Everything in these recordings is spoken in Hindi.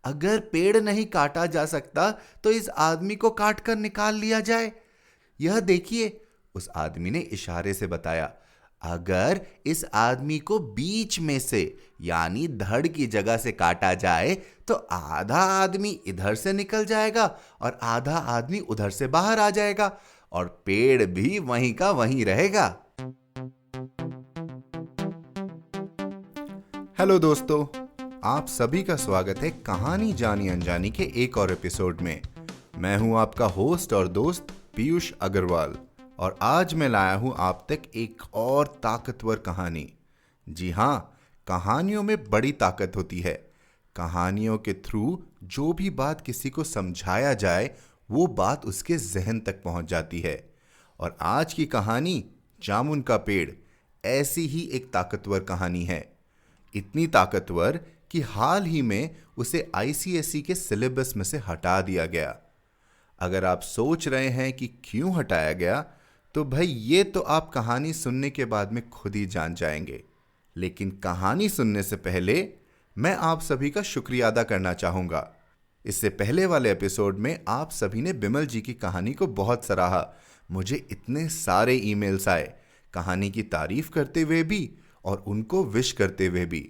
अगर पेड़ नहीं काटा जा सकता तो इस आदमी को काट कर निकाल लिया जाए। यह देखिए, उस आदमी ने इशारे से बताया। अगर इस आदमी को बीच में से यानी धड़ की जगह से काटा जाए तो आधा आदमी इधर से निकल जाएगा और आधा आदमी उधर से बाहर आ जाएगा और पेड़ भी वहीं का वहीं रहेगा। हेलो दोस्तों, आप सभी का स्वागत है कहानी जानी अनजानी के एक और एपिसोड में। मैं हूं आपका होस्ट और दोस्त पीयूष अग्रवाल और आज मैं लाया हूं आप तक एक और ताकतवर कहानी। जी हां, कहानियों में बड़ी ताकत होती है। कहानियों के थ्रू जो भी बात किसी को समझाया जाए वो बात उसके जहन तक पहुंच जाती है। और आज की कहानी जामुन का पेड़ ऐसी ही एक ताकतवर कहानी है। इतनी ताकतवर कि हाल ही में उसे आईसीएसई के सिलेबस में से हटा दिया गया। अगर आप सोच रहे हैं कि क्यों हटाया गया, तो भाई ये तो आप कहानी सुनने के बाद में खुद ही जान जाएंगे। लेकिन कहानी सुनने से पहले मैं आप सभी का शुक्रिया अदा करना चाहूंगा। इससे पहले वाले एपिसोड में आप सभी ने बिमल जी की कहानी को बहुत सराहा। मुझे इतने सारे ईमेल्स आए कहानी की तारीफ करते हुए भी और उनको विश करते हुए भी।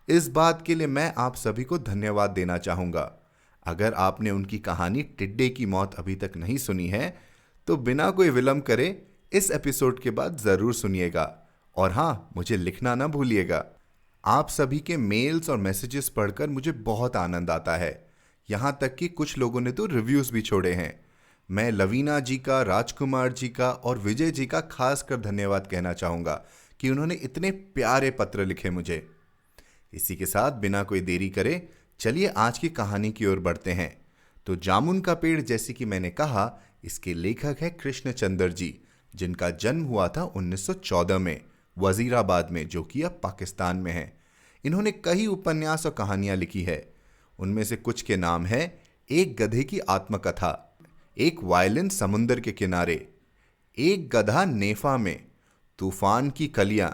इस बात के लिए मैं आप सभी को धन्यवाद देना चाहूंगा। अगर आपने उनकी कहानी टिड्डे की मौत अभी तक नहीं सुनी है तो बिना कोई विलंब करे इस एपिसोड के बाद जरूर सुनिएगा। और हाँ, मुझे लिखना ना भूलिएगा। आप सभी के मेल्स और मैसेजेस पढ़कर मुझे बहुत आनंद आता है। यहाँ तक कि कुछ लोगों ने तो रिव्यूज भी छोड़े हैं। मैं लवीना जी का, राजकुमार जी का और विजय जी का खासकर धन्यवाद कहना चाहूंगा कि उन्होंने इतने प्यारे पत्र लिखे मुझे। इसी के साथ बिना कोई देरी करे चलिए आज की कहानी की ओर बढ़ते हैं। तो जामुन का पेड़, जैसे कि मैंने कहा, इसके लेखक है कृष्णचंद्र जी, जिनका जन्म हुआ था 1914 में वजीराबाद में, जो कि अब पाकिस्तान में है। इन्होंने कई उपन्यास और कहानियां लिखी है। उनमें से कुछ के नाम है एक गधे की आत्मकथा, एक वायलिन समुंदर के किनारे, एक गधा नेफा में, तूफान की कलियां।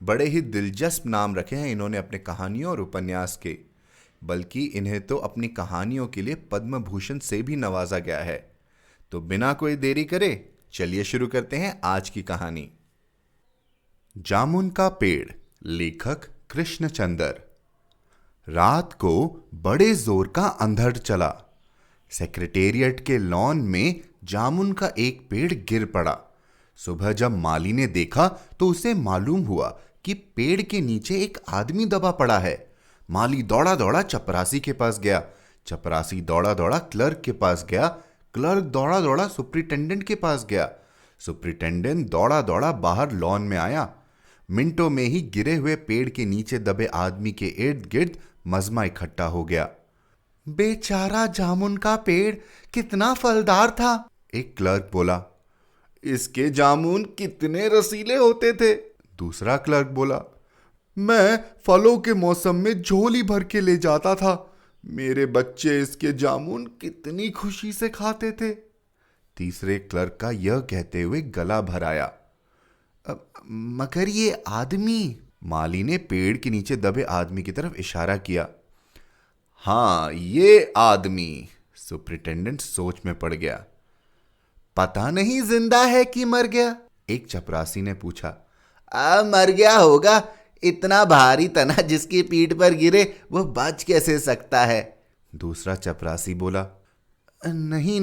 बड़े ही दिलचस्प नाम रखे हैं इन्होंने अपने कहानियों और उपन्यास के। बल्कि इन्हें तो अपनी कहानियों के लिए पद्म भूषण से भी नवाजा गया है। तो बिना कोई देरी करे चलिए शुरू करते हैं आज की कहानी। जामुन का पेड़, लेखक कृष्णचंद्र। रात को बड़े जोर का अंधड़ चला। सेक्रेटेरिएट के लॉन में जामुन का एक पेड़ गिर पड़ा। सुबह जब माली ने देखा तो उसे मालूम हुआ कि पेड़ के नीचे एक आदमी दबा पड़ा है। माली दौड़ा दौड़ा चपरासी के पास गया। चपरासी दौड़ा दौड़ा क्लर्क के पास गया। क्लर्क दौड़ा दौड़ा सुपरिटेंडेंट के पास गया। सुपरिटेंडेंट दौड़ा दौड़ा बाहर लॉन में आया। मिनटों में ही गिरे हुए पेड़ के नीचे दबे आदमी के इर्द गिर्द मजमा इकट्ठा हो गया। बेचारा जामुन का पेड़ कितना फलदार था, एक क्लर्क बोला। इसके जामुन कितने रसीले होते थे, दूसरा क्लर्क बोला। मैं फलों के मौसम में झोली भर के ले जाता था। मेरे बच्चे इसके जामुन कितनी खुशी से खाते थे। तीसरे क्लर्क का यह कहते हुए गला भर आया। मगर ये आदमी, माली ने पेड़ के नीचे दबे आदमी की तरफ इशारा किया। हाँ, ये आदमी, सुपरिटेंडेंट सोच में पड़ गया। पता नहीं जिंदा है कि मर गया, एक चपरासी ने पूछा। मर गया होगा, इतना भारी तना जिसकी पीठ पर गिरे वो बच कैसे सकता है, दूसरा चपरासी बोला। नहीं,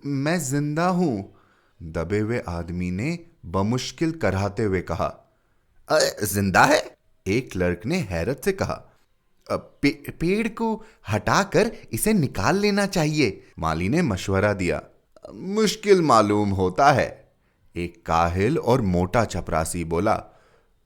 मैं जिंदा हूं, दबे हुए आदमी ने बमुश्किल कराहते हुए कहा। जिंदा है, एक क्लर्क ने हैरत से कहा। पेड़ को हटाकर इसे निकाल लेना चाहिए, माली ने मशवरा दिया। मुश्किल मालूम होता है, एक काहिल और मोटा चपरासी बोला।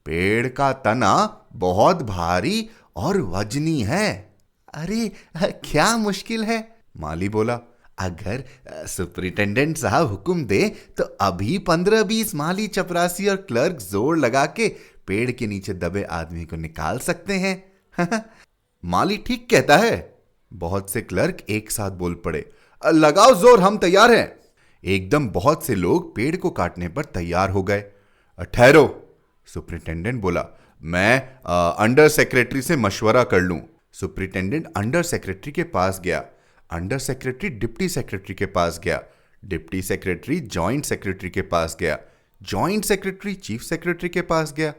पेड़ का तना बहुत भारी और वजनी है। अरे क्या मुश्किल है, माली बोला। अगर सुपरिटेंडेंट साहब हुक्म दे तो अभी 15-20 माली, चपरासी और क्लर्क जोर लगा के पेड़ के नीचे दबे आदमी को निकाल सकते हैं। माली ठीक कहता है, बहुत से क्लर्क एक साथ बोल पड़े। लगाओ जोर, हम तैयार हैं। एकदम बहुत से लोग पेड़ को काटने पर तैयार हो गए। ठहरो, सुपरिटेंडेंट बोला। मैं अंडर सेक्रेटरी से मशवरा कर लूं। सुपरिटेंडेंट अंडर सेक्रेटरी के पास गया, अंडर सेक्रेटरी डिप्टी सेक्रेटरी के पास गया, डिप्टी सेक्रेटरी जॉइंट सेक्रेटरी के पास गया, जॉइंट सेक्रेटरी चीफ सेक्रेटरी के पास गया,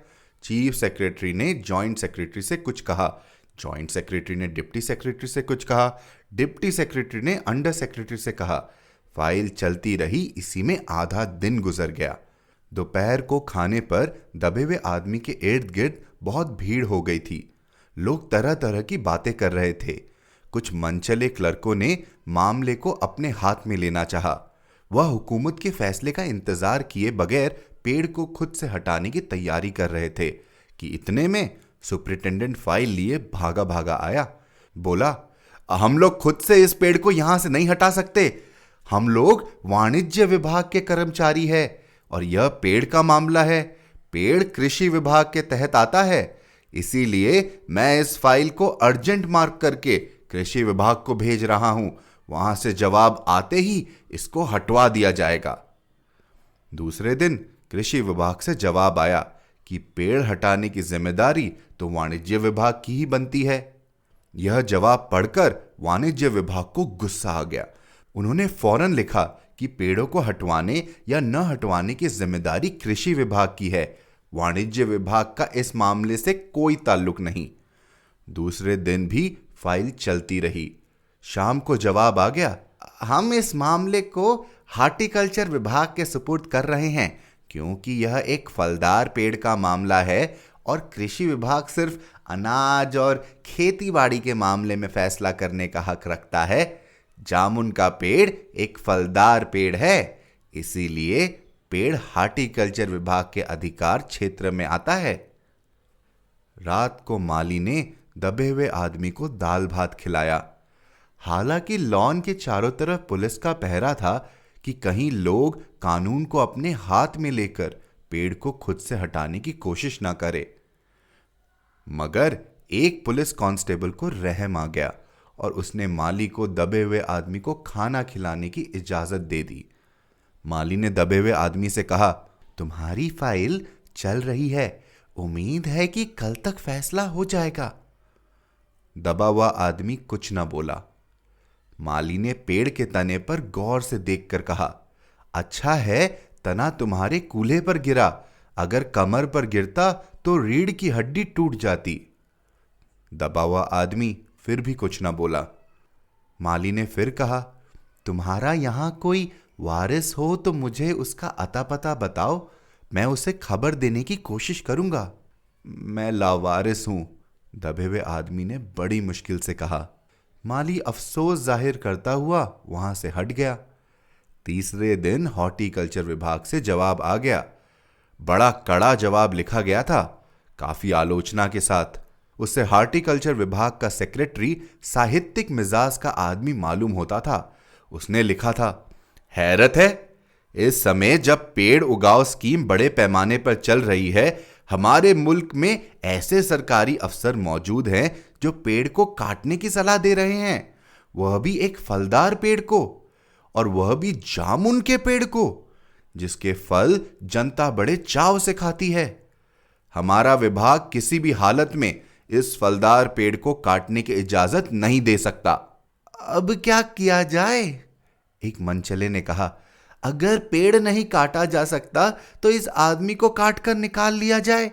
चीफ सेक्रेटरी ने जॉइंट सेक्रेटरी से कुछ कहा, जॉइंट सेक्रेटरी ने डिप्टी सेक्रेटरी से कुछ कहा, डिप्टी सेक्रेटरी ने अंडर सेक्रेटरी से कहा। फाइल चलती रही, इसी में आधा दिन गुजर गया। दोपहर को खाने पर दबे हुए आदमी के इर्द गिर्द बहुत भीड़ हो गई थी। लोग तरह तरह की बातें कर रहे थे। कुछ मनचले क्लर्कों ने मामले को अपने हाथ में लेना चाहा। वह हुकूमत के फैसले का इंतजार किए बगैर पेड़ को खुद से हटाने की तैयारी कर रहे थे कि इतने में सुपरिटेंडेंट फाइल लिए भागा भागा आया। बोला, हम लोग खुद से इस पेड़ को यहां से नहीं हटा सकते। हम लोग वाणिज्य विभाग के कर्मचारी हैं और यह पेड़ का मामला है। पेड़ कृषि विभाग के तहत आता है, इसीलिए मैं इस फाइल को अर्जेंट मार्क करके कृषि विभाग को भेज रहा हूं। वहां से जवाब आते ही इसको हटवा दिया जाएगा। दूसरे दिन कृषि विभाग से जवाब आया कि पेड़ हटाने की जिम्मेदारी तो वाणिज्य विभाग की ही बनती है। यह जवाब पढ़कर वाणिज्य विभाग को गुस्सा आ गया। उन्होंने फौरन लिखा कि पेड़ों को हटवाने या न हटवाने की जिम्मेदारी कृषि विभाग की है, वाणिज्य विभाग का इस मामले से कोई ताल्लुक नहीं। दूसरे दिन भी फाइल चलती रही। शाम को जवाब आ गया, हम इस मामले को हार्टिकल्चर विभाग के सुपुर्द कर रहे हैं क्योंकि यह एक फलदार पेड़ का मामला है और कृषि विभाग सिर्फ अनाज और खेतीबाड़ी के मामले में फैसला करने का हक रखता है। जामुन का पेड़ एक फलदार पेड़ है, इसीलिए पेड़ हार्टिकल्चर विभाग के अधिकार क्षेत्र में आता है। रात को माली ने दबे हुए आदमी को दाल भात खिलाया। हालांकि लॉन के चारों तरफ पुलिस का पहरा था कि कहीं लोग कानून को अपने हाथ में लेकर पेड़ को खुद से हटाने की कोशिश ना करे। मगर एक पुलिस कांस्टेबल को रहम आ गया और उसने माली को दबे हुए आदमी को खाना खिलाने की इजाजत दे दी। माली ने दबे हुए आदमी से कहा, तुम्हारी फाइल चल रही है, उम्मीद है कि कल तक फैसला हो जाएगा। दबा हुआ आदमी कुछ न बोला। माली ने पेड़ के तने पर गौर से देखकर कहा, अच्छा है तना तुम्हारे कूल्हे पर गिरा, अगर कमर पर गिरता तो रीढ़ की हड्डी टूट जाती। दबा हुआ आदमी फिर भी कुछ न बोला। माली ने फिर कहा, तुम्हारा यहां कोई वारिस हो तो मुझे उसका अता पता बताओ, मैं उसे खबर देने की कोशिश करूंगा। मैं लावारिस हूं, दबे हुए आदमी ने बड़ी मुश्किल से कहा। माली अफसोस जाहिर करता हुआ वहां से हट गया। तीसरे दिन हॉर्टिकल्चर विभाग से जवाब आ गया। बड़ा कड़ा जवाब लिखा गया था, काफी आलोचना के साथ। उससे हॉर्टिकल्चर विभाग का सेक्रेटरी साहित्यिक मिजाज का आदमी मालूम होता था। उसने लिखा था, हैरत है, इस समय जब पेड़ उगाओ स्कीम बड़े पैमाने पर चल रही है, हमारे मुल्क में ऐसे सरकारी अफसर मौजूद हैं जो पेड़ को काटने की सलाह दे रहे हैं, वह भी एक फलदार पेड़ को, और वह भी जामुन के पेड़ को, जिसके फल जनता बड़े चाव से खाती है। हमारा विभाग किसी भी हालत में इस फलदार पेड़ को काटने की इजाजत नहीं दे सकता। अब क्या किया जाए? एक मनचले ने कहा। अगर पेड़ नहीं काटा जा सकता तो इस आदमी को काट कर निकाल लिया जाए।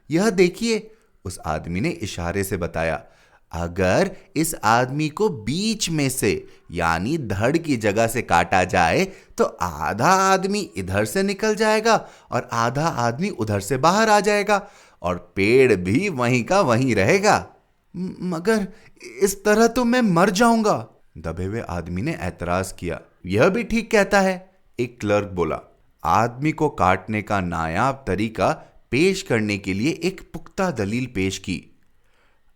यह देखिए, उस आदमी ने इशारे से बताया। अगर इस आदमी को बीच में से यानी धड़ की जगह से काटा जाए तो आधा आदमी इधर से निकल जाएगा और आधा आदमी उधर से बाहर आ जाएगा और पेड़ भी वहीं का वहीं रहेगा। मगर इस तरह तो मैं मर जाऊंगा, दबे हुए आदमी ने ऐतराज किया। यह भी ठीक कहता है, एक क्लर्क बोला। आदमी को काटने का नायाब तरीका पेश करने के लिए एक पुख्ता दलील पेश की।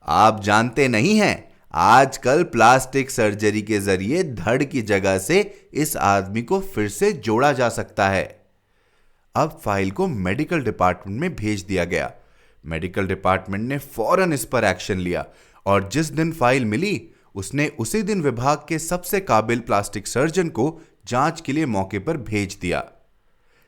आप जानते नहीं हैं, आजकल प्लास्टिक सर्जरी के जरिए धड़ की जगह से इस आदमी को फिर से जोड़ा जा सकता है। अब फाइल को मेडिकल डिपार्टमेंट में भेज दिया गया। मेडिकल डिपार्टमेंट ने फौरन इस पर एक्शन लिया और जिस दिन फाइल मिली उसने उसी दिन विभाग के सबसे काबिल प्लास्टिक सर्जन को जांच के लिए मौके पर भेज दिया।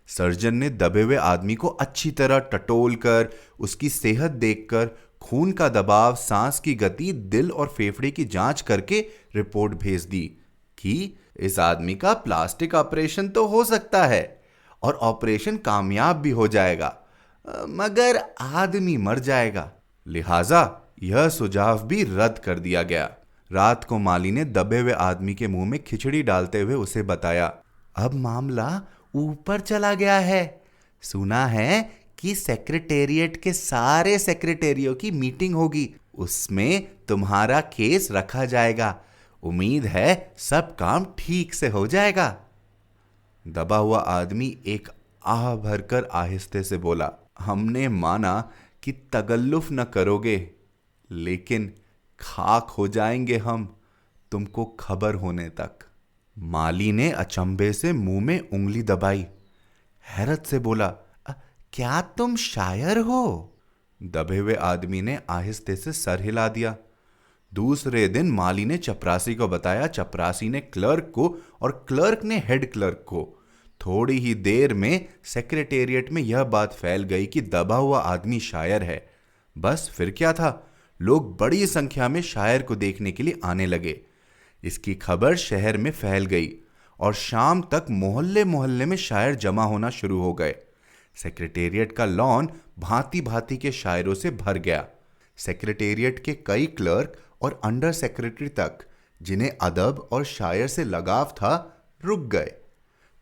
सर्जन ने दबे हुए आदमी को अच्छी तरह टटोल कर उसकी सेहत देखकर खून का दबाव, सांस की गति, दिल और फेफड़े की जांच करके रिपोर्ट भेज दी कि इस आदमी का प्लास्टिक ऑपरेशन तो हो सकता है और ऑपरेशन कामयाब भी हो जाएगा, मगर आदमी मर जाएगा। लिहाजा यह सुझाव भी रद्द कर दिया गया। रात को माली ने दबे हुए आदमी के मुंह में खिचड़ी डालते हुए उसे बताया, अब मामला ऊपर चला गया है। सुना है कि सेक्रेटेरिएट के सारे सेक्रेटेरियों की मीटिंग होगी, उसमें तुम्हारा केस रखा जाएगा। उम्मीद है सब काम ठीक से हो जाएगा। दबा हुआ आदमी एक आह भरकर आहिस्ते से बोला, हमने माना कि तगल्लुफ न करोगे, लेकिन खाक हो जाएंगे हम तुमको खबर होने तक। माली ने अचंभे से मुंह में उंगली दबाई, हैरत से बोला, क्या तुम शायर हो? दबे हुए आदमी ने आहिस्ते से सर हिला दिया। दूसरे दिन माली ने चपरासी को बताया, चपरासी ने क्लर्क को और क्लर्क ने हेड क्लर्क को। थोड़ी ही देर में सेक्रेटेरिएट में यह बात फैल गई कि दबा हुआ आदमी शायर है। बस फिर क्या था, लोग बड़ी संख्या में शायर को देखने के लिए आने लगे। इसकी खबर शहर में फैल गई और शाम तक मोहल्ले मोहल्ले में शायर जमा होना शुरू हो गए। सेक्रेटेरिएट का लॉन भांति भांति के शायरों से भर गया। सेक्रेटेरिएट के कई क्लर्क और अंडर सेक्रेटरी तक, जिन्हें अदब और शायर से लगाव था, रुक गए।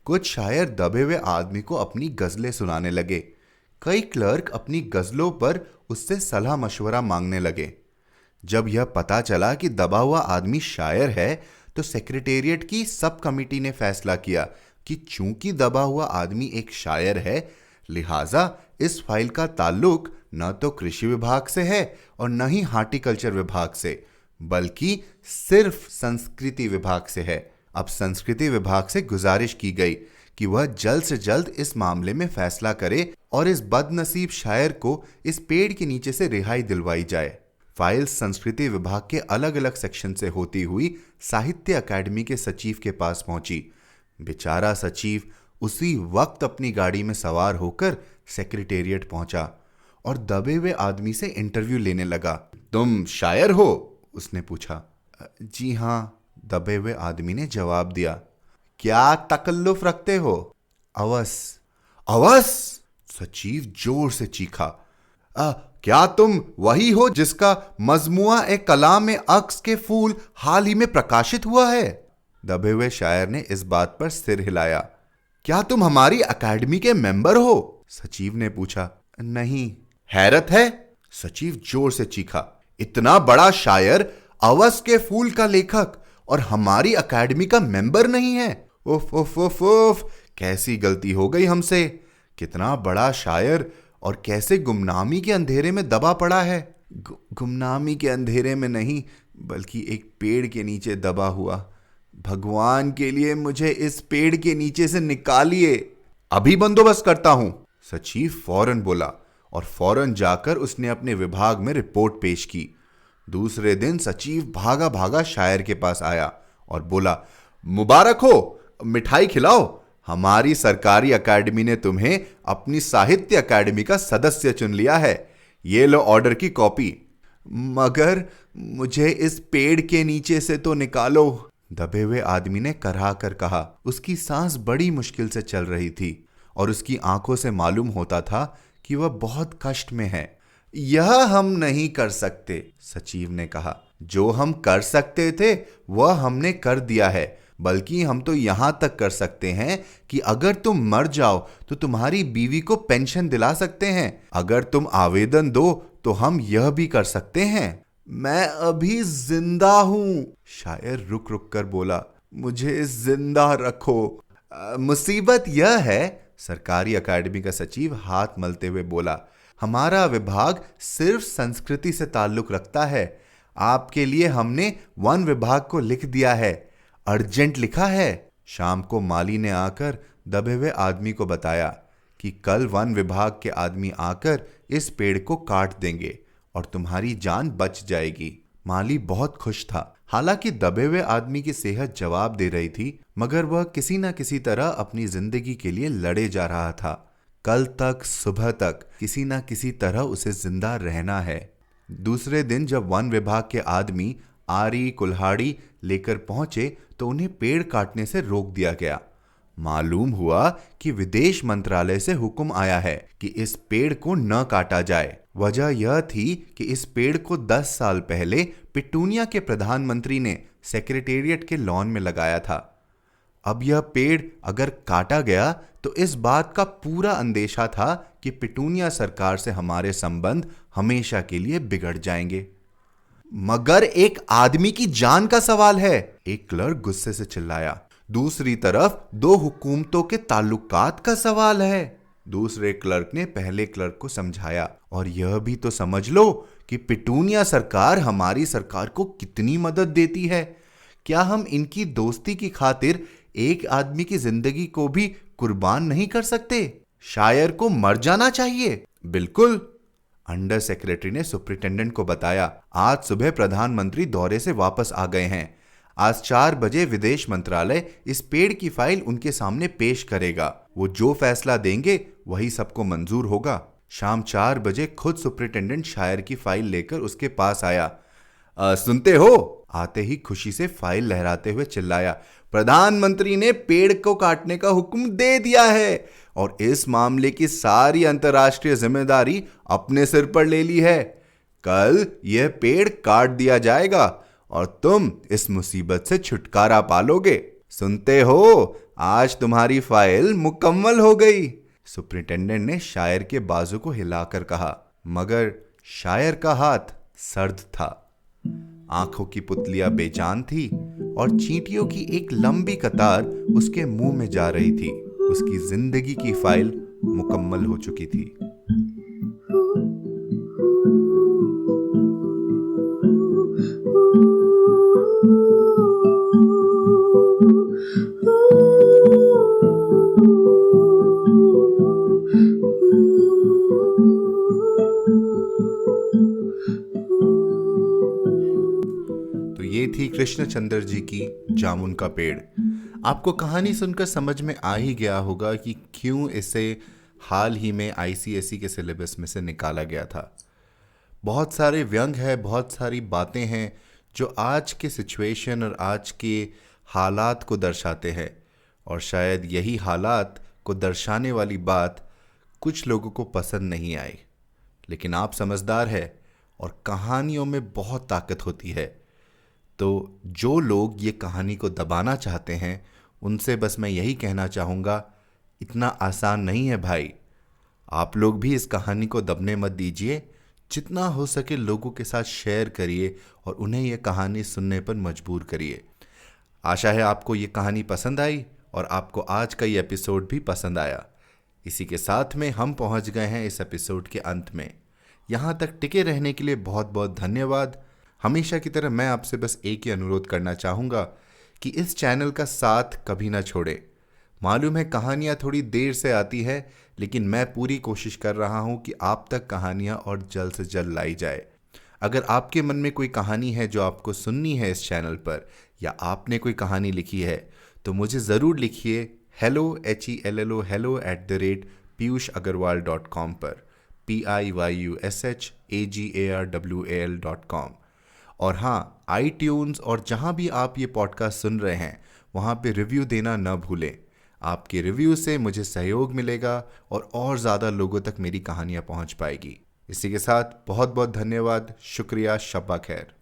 कुछ शायर दबे हुए आदमी को अपनी गजलें सुनाने लगे। कई क्लर्क अपनी गजलों पर उससे सलाह मशवरा मांगने लगे। जब यह पता चला कि दबा हुआ आदमी शायर है, तो सेक्रेटेरिएट की सब कमेटी ने फैसला किया कि चूंकि दबा हुआ आदमी एक शायर है, लिहाजा इस फाइल का ताल्लुक न तो कृषि विभाग से है और न ही हार्टिकल्चर विभाग से, बल्कि सिर्फ संस्कृति विभाग से है। अब संस्कृति विभाग से गुजारिश की गई कि वह जल्द से जल्द इस मामले में फैसला करे और इस बदनसीब शायर को इस पेड़ के नीचे से रिहाई दिलवाई जाए। फाइल संस्कृति विभाग के अलग अलग सेक्शन से होती हुई साहित्य अकादमी के सचिव के पास पहुंची। बेचारा सचिव उसी वक्त अपनी गाड़ी में सवार होकर सेक्रेटेरिएट पहुंचा और दबे हुए आदमी से इंटरव्यू लेने लगा। तुम शायर हो? उसने पूछा। जी हाँ, दबे हुए आदमी ने जवाब दिया। क्या तकल्लुफ रखते हो? अवस। अवस? सचिव जोर से चीखा। क्या तुम वही हो जिसका मजमुआ ए कलाम में अक्स के फूल हाल ही में प्रकाशित हुआ है? दबे हुए शायर ने इस बात पर सिर हिलाया। क्या तुम हमारी अकेडमी के मेंबर हो? सचिव ने पूछा। नहीं। हैरत है? सचिव जोर से चीखा। इतना बड़ा शायर, अवस के फूल का लेखक, और हमारी अकेडमी का मेंबर नहीं है? उफ उफ उफ उफ, कैसी गलती हो गई हमसे। कितना बड़ा शायर और कैसे गुमनामी के अंधेरे में दबा पड़ा है। गुमनामी के अंधेरे में नहीं, बल्कि एक पेड़ के नीचे दबा हुआ। भगवान के लिए मुझे इस पेड़ के नीचे से निकालिए। अभी बंदोबस्त करता हूं, सचिव फौरन बोला और फौरन जाकर उसने अपने विभाग में रिपोर्ट पेश की। दूसरे दिन सचिव भागा भागा शायर के पास आया और बोला, मुबारक हो, मिठाई खिलाओ। हमारी सरकारी अकेडमी ने तुम्हें अपनी साहित्य अकेडमी का सदस्य चुन लिया है। ये लो ऑर्डर की कॉपी। मगर मुझे इस पेड़ के नीचे से तो निकालो, दबे हुए आदमी ने कराह कर कहा। उसकी सांस बड़ी मुश्किल से चल रही थी और उसकी आंखों से मालूम होता था कि वह बहुत कष्ट में है। यह हम नहीं कर सकते, सचिव ने कहा। जो हम कर सकते थे वह हमने कर दिया है, बल्कि हम तो यहां तक कर सकते हैं कि अगर तुम मर जाओ तो तुम्हारी बीवी को पेंशन दिला सकते हैं। अगर तुम आवेदन दो तो हम यह भी कर सकते हैं। मैं अभी जिंदा हूं, शायर रुक रुक कर बोला। मुझे जिंदा रखो। मुसीबत यह है, सरकारी अकेडमी का सचिव हाथ मलते हुए बोला, हमारा विभाग सिर्फ संस्कृति से ताल्लुक रखता है। आपके लिए हमने वन विभाग को लिख दिया है, अर्जेंट लिखा है। शाम को माली ने आकर दबे हुए आदमी को बताया कि कल वन विभाग के आदमी आकर इस पेड़ को काट देंगे और तुम्हारी जान बच जाएगी। माली बहुत खुश था। हालांकि दबे हुए आदमी की सेहत जवाब दे रही थी, मगर वह किसी न किसी तरह अपनी जिंदगी के लिए लड़े जा रहा था। कल तक सुबह तक किसी न किसी तरह उसे जिंदा रहना है। दूसरे दिन जब वन विभाग के आदमी आरी कुल्हाड़ी लेकर पहुंचे तो उन्हें पेड़ काटने से रोक दिया गया। मालूम हुआ कि विदेश मंत्रालय से हुक्म आया है कि इस पेड़ को न काटा जाए। वजह यह थी कि इस पेड़ को 10 साल पहले पिटूनिया के प्रधानमंत्री ने सेक्रेटेरिएट के लॉन में लगाया था। अब यह पेड़ अगर काटा गया तो इस बात का पूरा अंदेशा था कि पिटूनिया सरकार से हमारे संबंध हमेशा के लिए बिगड़ जाएंगे। मगर एक आदमी की जान का सवाल है, एक क्लर्क गुस्से से चिल्लाया। दूसरी तरफ दो हुकूमतों के ताल्लुकात का सवाल है। दूसरे क्लर्क ने पहले क्लर्क को समझाया, और यह भी तो समझ लो कि पिटूनिया सरकार हमारी सरकार को कितनी मदद देती है। क्या हम इनकी दोस्ती की खातिर एक आदमी की जिंदगी को भी कुर्बान नहीं कर सकते? शायर को मर जाना चाहिए। बिल्कुल, अंडर सेक्रेटरी ने सुपरिटेंडेंट को बताया। आज सुबह प्रधानमंत्री दौरे से वापस आ गए हैं। आज 4 बजे विदेश मंत्रालय इस पेड़ की फाइल उनके सामने पेश करेगा। वो जो फैसला देंगे वही सबको मंजूर होगा। शाम 4 बजे खुद सुपरिटेंडेंट शायर की फाइल लेकर उसके पास आया। सुनते हो? आते ही खुशी से फाइल लहराते हुए चिल्लाया, प्रधानमंत्री ने पेड़ को काटने का हुक्म दे दिया है और इस मामले की सारी अंतर्राष्ट्रीय जिम्मेदारी अपने सिर पर ले ली है। कल यह पेड़ काट दिया जाएगा और तुम इस मुसीबत से छुटकारा पालोगे। सुनते हो? आज तुम्हारी फाइल मुकम्मल हो गई। सुपरिटेंडेंट ने शायर के बाजू को हिलाकर कहा, मगर शायर का हाथ सर्द था। आंखों की पुतलियां बेजान थी और चींटियों की एक लंबी कतार उसके मुंह में जा रही थी। उसकी जिंदगी की फाइल मुकम्मल हो चुकी थी। तो ये थी कृष्णचंद्र जी की जामुन का पेड़। आपको कहानी सुनकर समझ में आ ही गया होगा कि क्यों इसे हाल ही में आईसीएसई के सिलेबस में से निकाला गया था। बहुत सारे व्यंग है, बहुत सारी बातें हैं जो आज के सिचुएशन और आज के हालात को दर्शाते हैं, और शायद यही हालात को दर्शाने वाली बात कुछ लोगों को पसंद नहीं आई। लेकिन आप समझदार है और कहानियों में बहुत ताकत होती है। तो जो लोग ये कहानी को दबाना चाहते हैं उनसे बस मैं यही कहना चाहूँगा, इतना आसान नहीं है भाई। आप लोग भी इस कहानी को दबने मत दीजिए। जितना हो सके लोगों के साथ शेयर करिए और उन्हें यह कहानी सुनने पर मजबूर करिए। आशा है आपको ये कहानी पसंद आई और आपको आज का ये एपिसोड भी पसंद आया। इसी के साथ में हम पहुंच गए हैं इस एपिसोड के अंत में। यहाँ तक टिके रहने के लिए बहुत बहुत धन्यवाद। हमेशा की तरह मैं आपसे बस एक ही अनुरोध करना चाहूँगा कि इस चैनल का साथ कभी ना छोड़े। मालूम है कहानियाँ थोड़ी देर से आती है, लेकिन मैं पूरी कोशिश कर रहा हूँ कि आप तक कहानियाँ और जल्द से जल्द लाई जाए। अगर आपके मन में कोई कहानी है जो आपको सुननी है इस चैनल पर, या आपने कोई कहानी लिखी है, तो मुझे ज़रूर लिखिए hello@piyushagarwal.com पर, piyushagarwal.com। और हाँ, iTunes और जहाँ भी आप ये पॉडकास्ट सुन रहे हैं वहाँ पे रिव्यू देना न भूलें। आपके रिव्यू से मुझे सहयोग मिलेगा और ज़्यादा लोगों तक मेरी कहानियाँ पहुँच पाएगी। इसी के साथ बहुत बहुत धन्यवाद, शुक्रिया, शब्बा खैर।